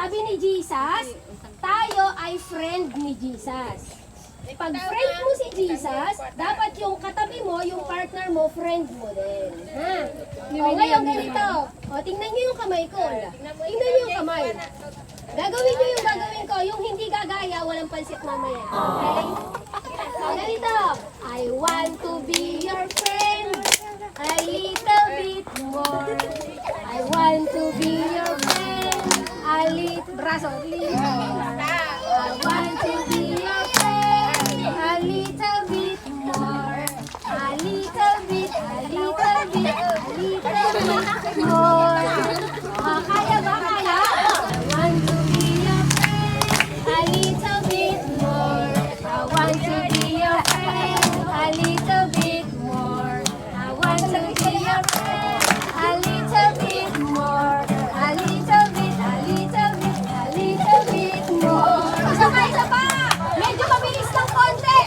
Sabi ni Jesus, tayo ay friend ni Jesus. Pag friend mo si Jesus, dapat yung katabi mo, yung partner mo, friend mo din. Ha? O ngayon ganito. O tingnan nyo yung kamay ko. Tingnan nyo yung kamay. Gagawin nyo yung gagawin ko. Yung hindi gagaya, walang pansit mamaya. Okay? O ganito. I want to be your friend a little bit more. I want to be your friend a little... Braso. I want to be your friend a little bit more. A little bit, a little bit, a little bit more. Kaya ba? Kaya? I want to be your friend a little bit more. I want to be your friend a little bit more. I want to be your friend a little bit more. A little bit, a little bit, a little bit more. Isa pa! Medyo mabilis ng konti!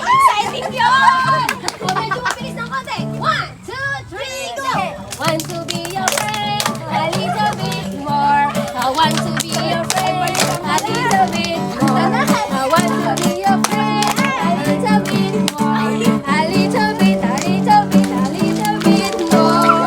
Exciting yun! O medyo mabilis ng konti. 1, 2, 3, go! Want to be your friend a little bit more. I want to be your friend a little bit more. I want to be your friend a little bit more. A little bit, a little bit, a little bit more.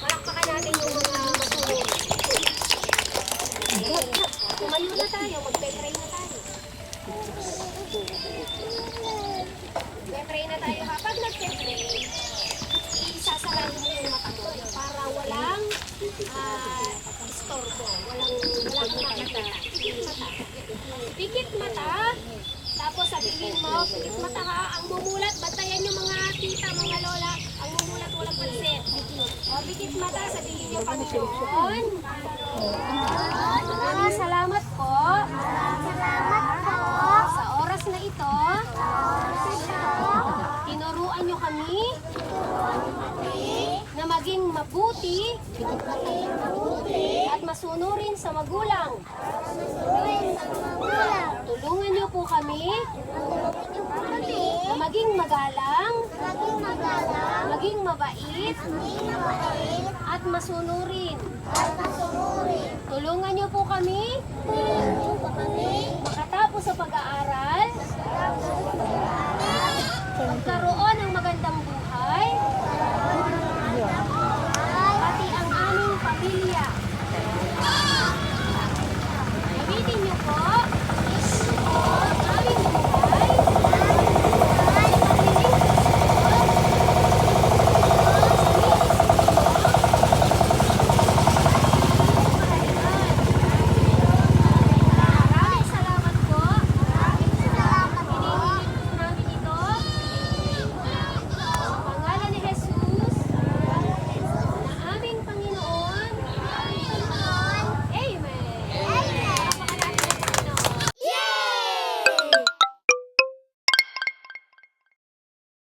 Palakpakan natin yung mga masunod. Tumayo na tayo, magpe-pray na tayo. Magpe-pray na tayo. Kapag nagpe-pray, isasarado mo yung mata mo para walang istorbo, walang makikita. Pikit mata. Tapos sabihin mo, pikit mata ha, ang mumulat, bantayan yung mga tita, mga lola, ang mumulat walang pansit. O, pikit mata, sabihin niyo, Panginoon. Maraming salamat po. Sa oras na ito, tinuruan niyo kami na maging mabuti at masunurin sa magulang. Tulungan niyo po kami na maging magalang, maging mabait, at masunurin. Tulungan niyo po kami